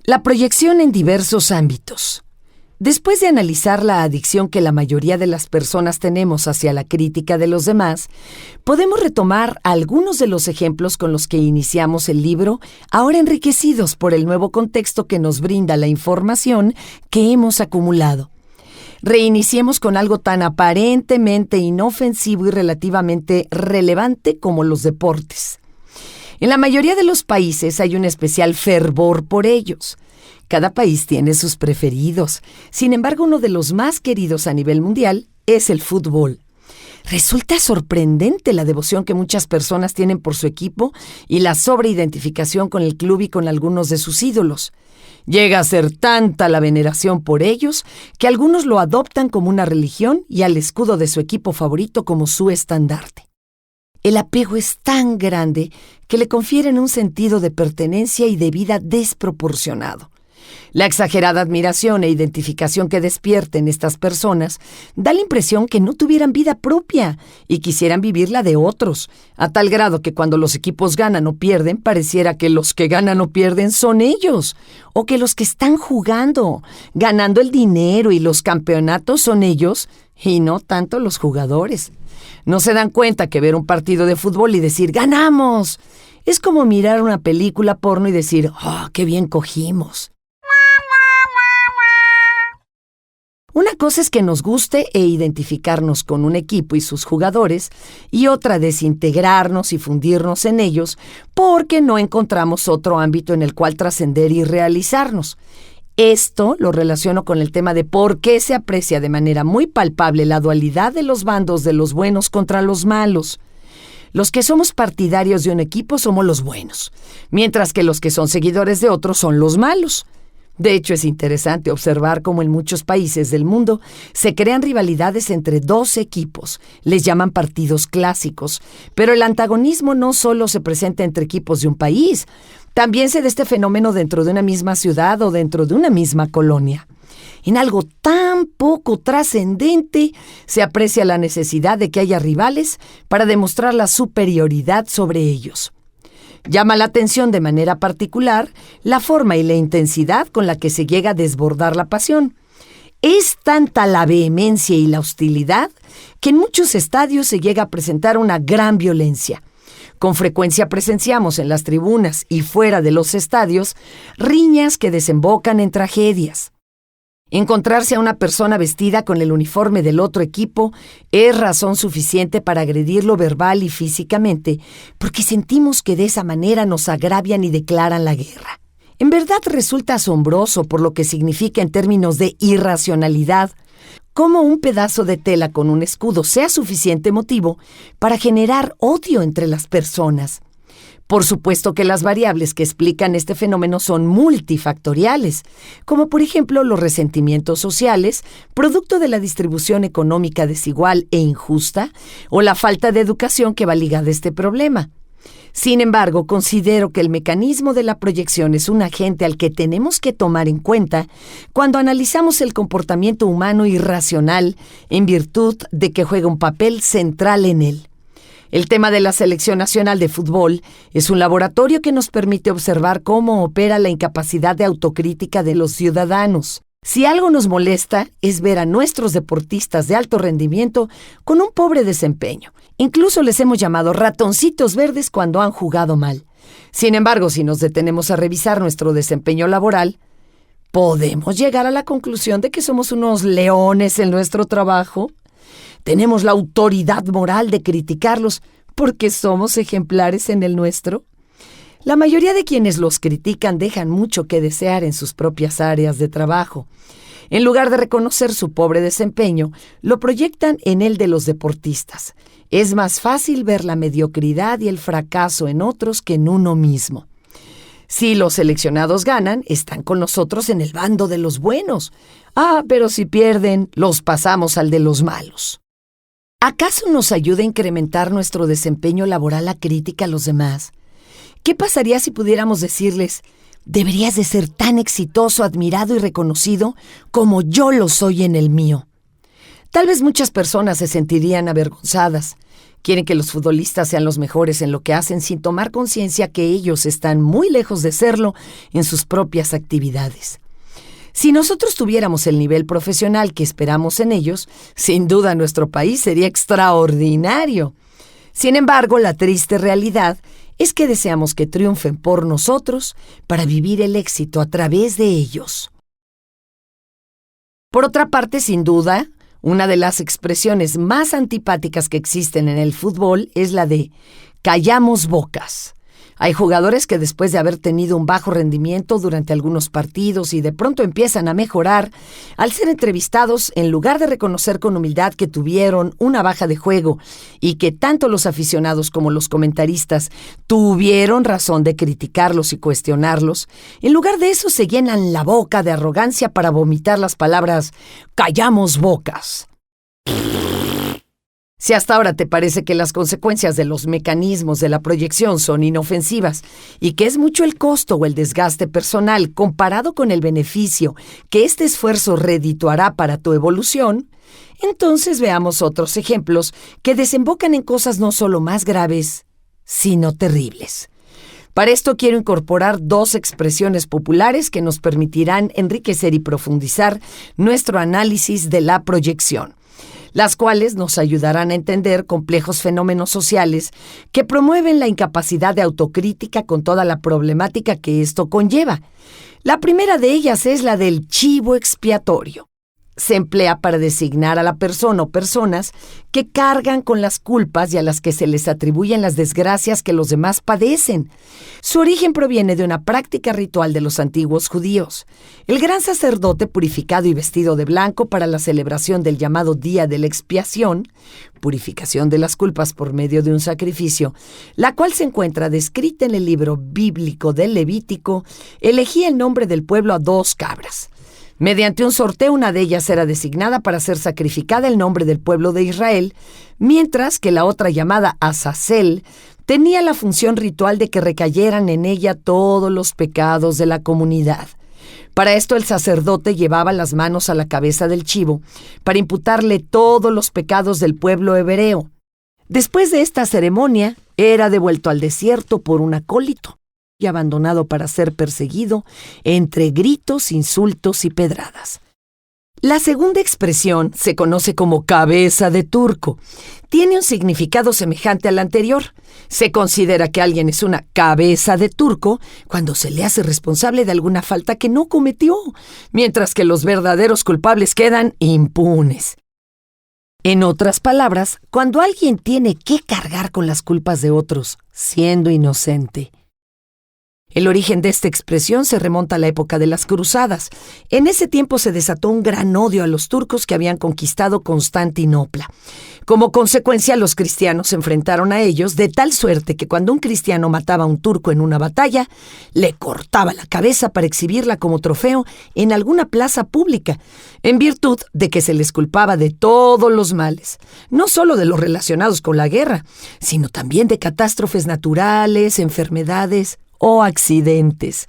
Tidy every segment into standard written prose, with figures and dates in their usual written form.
La proyección en diversos ámbitos. Después de analizar la adicción que la mayoría de las personas tenemos hacia la crítica de los demás, podemos retomar algunos de los ejemplos con los que iniciamos el libro, ahora enriquecidos por el nuevo contexto que nos brinda la información que hemos acumulado. Reiniciemos con algo tan aparentemente inofensivo y relativamente relevante como los deportes. En la mayoría de los países hay un especial fervor por ellos. Cada país tiene sus preferidos. Sin embargo, uno de los más queridos a nivel mundial es el fútbol. Resulta sorprendente la devoción que muchas personas tienen por su equipo y la sobreidentificación con el club y con algunos de sus ídolos. Llega a ser tanta la veneración por ellos que algunos lo adoptan como una religión y al escudo de su equipo favorito como su estandarte. El apego es tan grande que le confieren un sentido de pertenencia y de vida desproporcionado. La exagerada admiración e identificación que despierten estas personas da la impresión que no tuvieran vida propia y quisieran vivir la de otros, a tal grado que cuando los equipos ganan o pierden, pareciera que los que ganan o pierden son ellos, o que los que están jugando, ganando el dinero y los campeonatos son ellos, y no tanto los jugadores. No se dan cuenta que ver un partido de fútbol y decir ¡ganamos! Es como mirar una película porno y decir ¡oh, qué bien cogimos! Una cosa es que nos guste e identificarnos con un equipo y sus jugadores, y otra desintegrarnos y fundirnos en ellos porque no encontramos otro ámbito en el cual trascender y realizarnos. Esto lo relaciono con el tema de por qué se aprecia de manera muy palpable la dualidad de los bandos de los buenos contra los malos. Los que somos partidarios de un equipo somos los buenos, mientras que los que son seguidores de otros son los malos. De hecho, es interesante observar cómo en muchos países del mundo se crean rivalidades entre dos equipos. Les llaman partidos clásicos. Pero el antagonismo no solo se presenta entre equipos de un país, también se da este fenómeno dentro de una misma ciudad o dentro de una misma colonia. En algo tan poco trascendente se aprecia la necesidad de que haya rivales para demostrar la superioridad sobre ellos. Llama la atención de manera particular la forma y la intensidad con la que se llega a desbordar la pasión. Es tanta la vehemencia y la hostilidad que en muchos estadios se llega a presentar una gran violencia. Con frecuencia presenciamos en las tribunas y fuera de los estadios riñas que desembocan en tragedias. Encontrarse a una persona vestida con el uniforme del otro equipo es razón suficiente para agredirlo verbal y físicamente, porque sentimos que de esa manera nos agravian y declaran la guerra. En verdad resulta asombroso por lo que significa en términos de irracionalidad, cómo un pedazo de tela con un escudo sea suficiente motivo para generar odio entre las personas. Por supuesto que las variables que explican este fenómeno son multifactoriales, como por ejemplo los resentimientos sociales, producto de la distribución económica desigual e injusta, o la falta de educación que va ligada a este problema. Sin embargo, considero que el mecanismo de la proyección es un agente al que tenemos que tomar en cuenta cuando analizamos el comportamiento humano irracional en virtud de que juega un papel central en él. El tema de la Selección Nacional de Fútbol es un laboratorio que nos permite observar cómo opera la incapacidad de autocrítica de los ciudadanos. Si algo nos molesta es ver a nuestros deportistas de alto rendimiento con un pobre desempeño. Incluso les hemos llamado ratoncitos verdes cuando han jugado mal. Sin embargo, si nos detenemos a revisar nuestro desempeño laboral, podemos llegar a la conclusión de que somos unos leones en nuestro trabajo. ¿Tenemos la autoridad moral de criticarlos porque somos ejemplares en el nuestro? La mayoría de quienes los critican dejan mucho que desear en sus propias áreas de trabajo. En lugar de reconocer su pobre desempeño, lo proyectan en el de los deportistas. Es más fácil ver la mediocridad y el fracaso en otros que en uno mismo. Si los seleccionados ganan, están con nosotros en el bando de los buenos. Pero si pierden, los pasamos al de los malos. ¿Acaso nos ayuda a incrementar nuestro desempeño laboral la crítica a los demás? ¿Qué pasaría si pudiéramos decirles, deberías de ser tan exitoso, admirado y reconocido como yo lo soy en el mío? Tal vez muchas personas se sentirían avergonzadas. Quieren que los futbolistas sean los mejores en lo que hacen sin tomar conciencia que ellos están muy lejos de serlo en sus propias actividades. Si nosotros tuviéramos el nivel profesional que esperamos en ellos, sin duda nuestro país sería extraordinario. Sin embargo, la triste realidad es que deseamos que triunfen por nosotros para vivir el éxito a través de ellos. Por otra parte, sin duda, una de las expresiones más antipáticas que existen en el fútbol es la de callamos bocas. Hay jugadores que después de haber tenido un bajo rendimiento durante algunos partidos y de pronto empiezan a mejorar, al ser entrevistados, en lugar de reconocer con humildad que tuvieron una baja de juego y que tanto los aficionados como los comentaristas tuvieron razón de criticarlos y cuestionarlos, en lugar de eso se llenan la boca de arrogancia para vomitar las palabras «callamos bocas». Si hasta ahora te parece que las consecuencias de los mecanismos de la proyección son inofensivas y que es mucho el costo o el desgaste personal comparado con el beneficio que este esfuerzo redituará para tu evolución, entonces veamos otros ejemplos que desembocan en cosas no solo más graves, sino terribles. Para esto quiero incorporar 2 expresiones populares que nos permitirán enriquecer y profundizar nuestro análisis de la proyección, las cuales nos ayudarán a entender complejos fenómenos sociales que promueven la incapacidad de autocrítica con toda la problemática que esto conlleva. La primera de ellas es la del chivo expiatorio. Se emplea para designar a la persona o personas que cargan con las culpas y a las que se les atribuyen las desgracias que los demás padecen. Su origen proviene de una práctica ritual de los antiguos judíos. El gran sacerdote purificado y vestido de blanco para la celebración del llamado Día de la Expiación, purificación de las culpas por medio de un sacrificio, la cual se encuentra descrita en el libro bíblico del Levítico, elegía el nombre del pueblo a 2 cabras. Mediante un sorteo, una de ellas era designada para ser sacrificada en nombre del pueblo de Israel, mientras que la otra, llamada Azazel, tenía la función ritual de que recayeran en ella todos los pecados de la comunidad. Para esto el sacerdote llevaba las manos a la cabeza del chivo para imputarle todos los pecados del pueblo hebreo. Después de esta ceremonia, era devuelto al desierto por un acólito y abandonado para ser perseguido entre gritos, insultos y pedradas. La segunda expresión se conoce como cabeza de turco. Tiene un significado semejante al anterior. Se considera que alguien es una cabeza de turco cuando se le hace responsable de alguna falta que no cometió, mientras que los verdaderos culpables quedan impunes. En otras palabras, cuando alguien tiene que cargar con las culpas de otros, siendo inocente. El origen de esta expresión se remonta a la época de las cruzadas. En ese tiempo se desató un gran odio a los turcos que habían conquistado Constantinopla. Como consecuencia, los cristianos se enfrentaron a ellos de tal suerte que cuando un cristiano mataba a un turco en una batalla, le cortaba la cabeza para exhibirla como trofeo en alguna plaza pública, en virtud de que se les culpaba de todos los males, no solo de los relacionados con la guerra, sino también de catástrofes naturales, enfermedades o accidentes.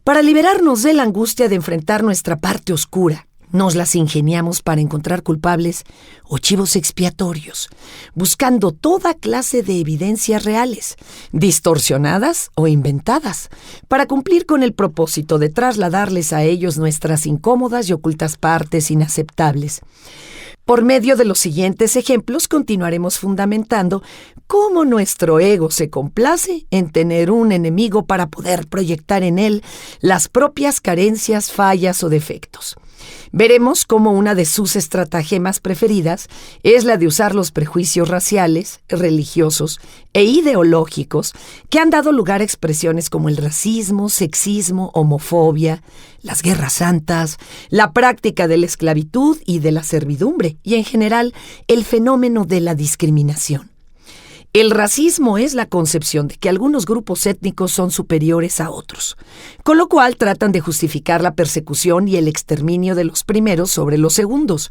Para liberarnos de la angustia de enfrentar nuestra parte oscura, nos las ingeniamos para encontrar culpables o chivos expiatorios, buscando toda clase de evidencias reales, distorsionadas o inventadas, para cumplir con el propósito de trasladarles a ellos nuestras incómodas y ocultas partes inaceptables. Por medio de los siguientes ejemplos continuaremos fundamentando cómo nuestro ego se complace en tener un enemigo para poder proyectar en él las propias carencias, fallas o defectos. Veremos cómo una de sus estratagemas preferidas es la de usar los prejuicios raciales, religiosos e ideológicos que han dado lugar a expresiones como el racismo, sexismo, homofobia, las guerras santas, la práctica de la esclavitud y de la servidumbre y, en general, el fenómeno de la discriminación. El racismo es la concepción de que algunos grupos étnicos son superiores a otros, con lo cual tratan de justificar la persecución y el exterminio de los primeros sobre los segundos,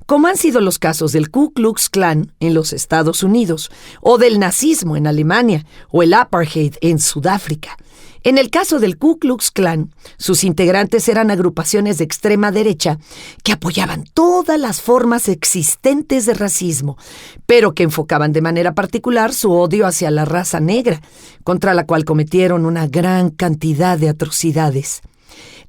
como han sido los casos del Ku Klux Klan en los Estados Unidos, o del nazismo en Alemania, o el apartheid en Sudáfrica. En el caso del Ku Klux Klan, sus integrantes eran agrupaciones de extrema derecha que apoyaban todas las formas existentes de racismo, pero que enfocaban de manera particular su odio hacia la raza negra, contra la cual cometieron una gran cantidad de atrocidades.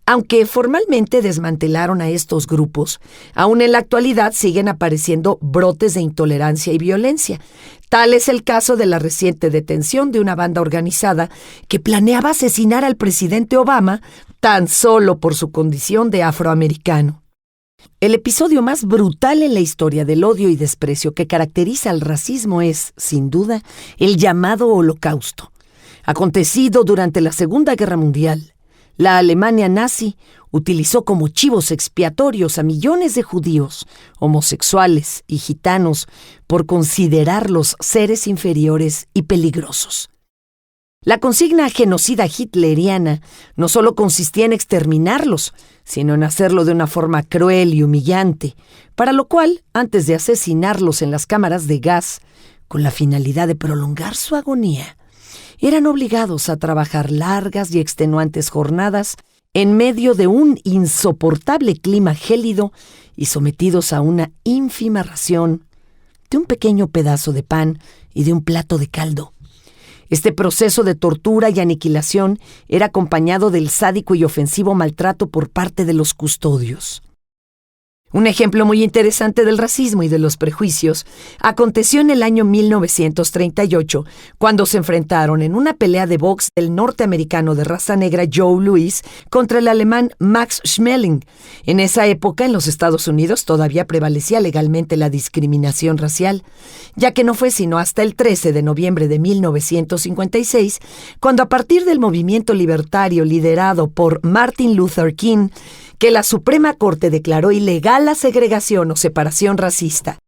Aunque formalmente desmantelaron a estos grupos, aún en la actualidad siguen apareciendo brotes de intolerancia y violencia. Tal es el caso de la reciente detención de una banda organizada que planeaba asesinar al presidente Obama tan solo por su condición de afroamericano. El episodio más brutal en la historia del odio y desprecio que caracteriza al racismo es, sin duda, el llamado Holocausto. Acontecido durante la Segunda Guerra Mundial, la Alemania nazi utilizó como chivos expiatorios a millones de judíos, homosexuales y gitanos por considerarlos seres inferiores y peligrosos. La consigna genocida hitleriana no solo consistía en exterminarlos, sino en hacerlo de una forma cruel y humillante, para lo cual, antes de asesinarlos en las cámaras de gas, con la finalidad de prolongar su agonía, eran obligados a trabajar largas y extenuantes jornadas en medio de un insoportable clima gélido y sometidos a una ínfima ración de un pequeño pedazo de pan y de un plato de caldo. Este proceso de tortura y aniquilación era acompañado del sádico y ofensivo maltrato por parte de los custodios. Un ejemplo muy interesante del racismo y de los prejuicios aconteció en el año 1938, cuando se enfrentaron en una pelea de box el norteamericano de raza negra Joe Louis contra el alemán Max Schmeling. En esa época, en los Estados Unidos, todavía prevalecía legalmente la discriminación racial, ya que no fue sino hasta el 13 de noviembre de 1956, cuando a partir del movimiento libertario liderado por Martin Luther King, que la Suprema Corte declaró ilegal la segregación o separación racista.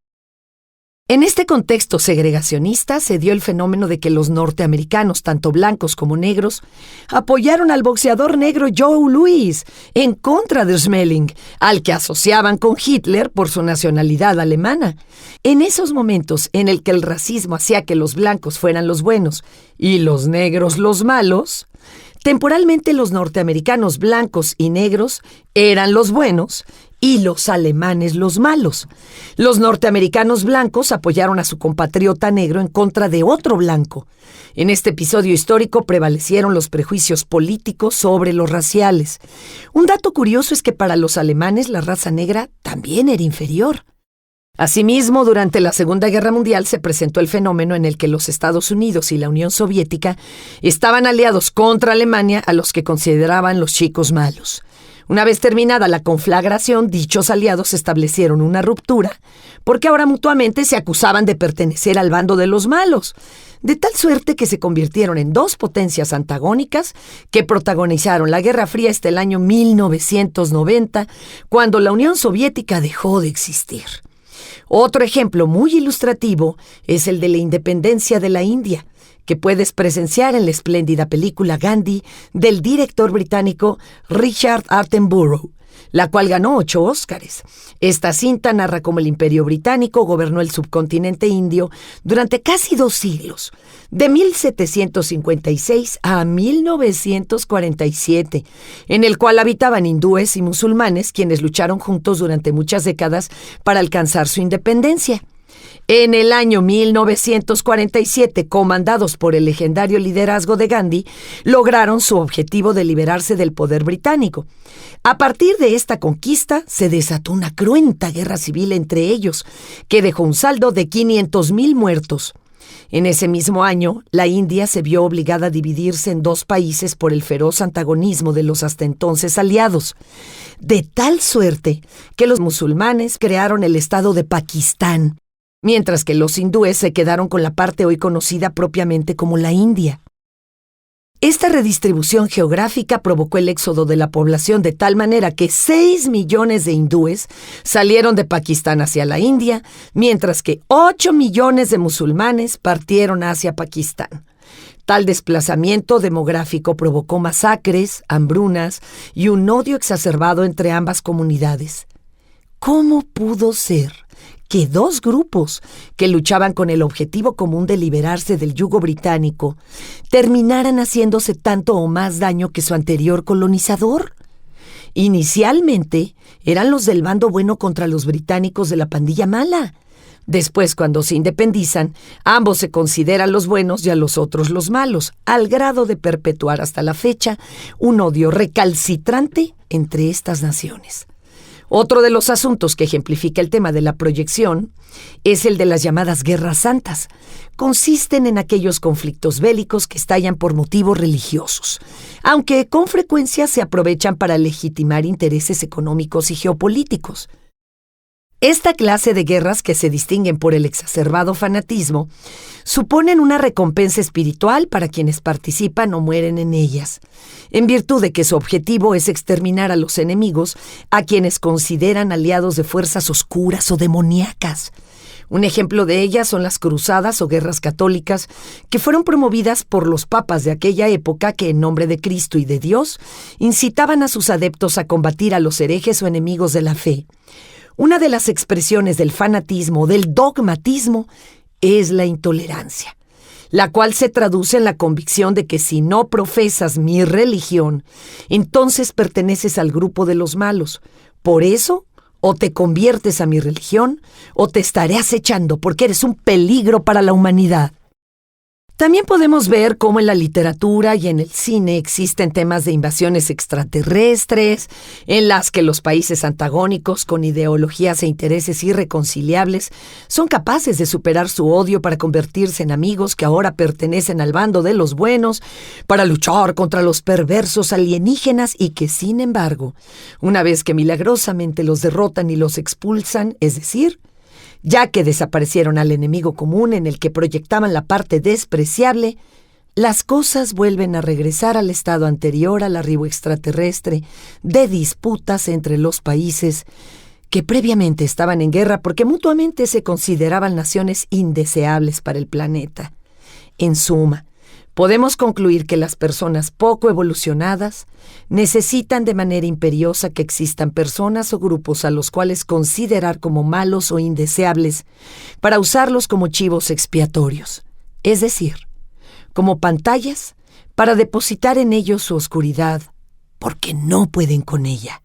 En este contexto segregacionista se dio el fenómeno de que los norteamericanos, tanto blancos como negros, apoyaron al boxeador negro Joe Louis en contra de Schmeling, al que asociaban con Hitler por su nacionalidad alemana. En esos momentos en el que el racismo hacía que los blancos fueran los buenos y los negros los malos, temporalmente los norteamericanos blancos y negros eran los buenos y los alemanes los malos. Los norteamericanos blancos apoyaron a su compatriota negro en contra de otro blanco. En este episodio histórico prevalecieron los prejuicios políticos sobre los raciales. Un dato curioso es que para los alemanes la raza negra también era inferior. Asimismo, durante la Segunda Guerra Mundial se presentó el fenómeno en el que los Estados Unidos y la Unión Soviética estaban aliados contra Alemania, a los que consideraban los chicos malos. Una vez terminada la conflagración, dichos aliados establecieron una ruptura, porque ahora mutuamente se acusaban de pertenecer al bando de los malos, de tal suerte que se convirtieron en dos potencias antagónicas que protagonizaron la Guerra Fría hasta el año 1990, cuando la Unión Soviética dejó de existir. Otro ejemplo muy ilustrativo es el de la independencia de la India, que puedes presenciar en la espléndida película Gandhi del director británico Richard Attenborough, la cual ganó 8 Óscares. Esta cinta narra cómo el Imperio Británico gobernó el subcontinente indio durante casi 2 siglos, de 1756 a 1947, en el cual habitaban hindúes y musulmanes, quienes lucharon juntos durante muchas décadas para alcanzar su independencia. En el año 1947, comandados por el legendario liderazgo de Gandhi, lograron su objetivo de liberarse del poder británico. A partir de esta conquista, se desató una cruenta guerra civil entre ellos, que dejó un saldo de 500,000 muertos. En ese mismo año, la India se vio obligada a dividirse en 2 países por el feroz antagonismo de los hasta entonces aliados, de tal suerte que los musulmanes crearon el estado de Pakistán, mientras que los hindúes se quedaron con la parte hoy conocida propiamente como la India. Esta redistribución geográfica provocó el éxodo de la población de tal manera que 6 millones de hindúes salieron de Pakistán hacia la India, mientras que 8 millones de musulmanes partieron hacia Pakistán. Tal desplazamiento demográfico provocó masacres, hambrunas y un odio exacerbado entre ambas comunidades. ¿Cómo pudo ser que dos grupos que luchaban con el objetivo común de liberarse del yugo británico terminaran haciéndose tanto o más daño que su anterior colonizador? Inicialmente eran los del bando bueno contra los británicos de la pandilla mala. Después, cuando se independizan, ambos se consideran los buenos y a los otros los malos, al grado de perpetuar hasta la fecha un odio recalcitrante entre estas naciones. Otro de los asuntos que ejemplifica el tema de la proyección es el de las llamadas guerras santas. Consisten en aquellos conflictos bélicos que estallan por motivos religiosos, aunque con frecuencia se aprovechan para legitimar intereses económicos y geopolíticos. Esta clase de guerras, que se distinguen por el exacerbado fanatismo, suponen una recompensa espiritual para quienes participan o mueren en ellas, en virtud de que su objetivo es exterminar a los enemigos a quienes consideran aliados de fuerzas oscuras o demoníacas. Un ejemplo de ellas son las cruzadas o guerras católicas que fueron promovidas por los papas de aquella época que, en nombre de Cristo y de Dios, incitaban a sus adeptos a combatir a los herejes o enemigos de la fe. Una de las expresiones del fanatismo, del dogmatismo, es la intolerancia, la cual se traduce en la convicción de que si no profesas mi religión, entonces perteneces al grupo de los malos. Por eso, o te conviertes a mi religión, o te estaré acechando porque eres un peligro para la humanidad. También podemos ver cómo en la literatura y en el cine existen temas de invasiones extraterrestres, en las que los países antagónicos con ideologías e intereses irreconciliables son capaces de superar su odio para convertirse en amigos que ahora pertenecen al bando de los buenos, para luchar contra los perversos alienígenas y que, sin embargo, una vez que milagrosamente los derrotan y los expulsan, es decir, ya que desaparecieron al enemigo común en el que proyectaban la parte despreciable, las cosas vuelven a regresar al estado anterior al arribo extraterrestre de disputas entre los países que previamente estaban en guerra porque mutuamente se consideraban naciones indeseables para el planeta. En suma, podemos concluir que las personas poco evolucionadas necesitan de manera imperiosa que existan personas o grupos a los cuales considerar como malos o indeseables para usarlos como chivos expiatorios, es decir, como pantallas para depositar en ellos su oscuridad, porque no pueden con ella.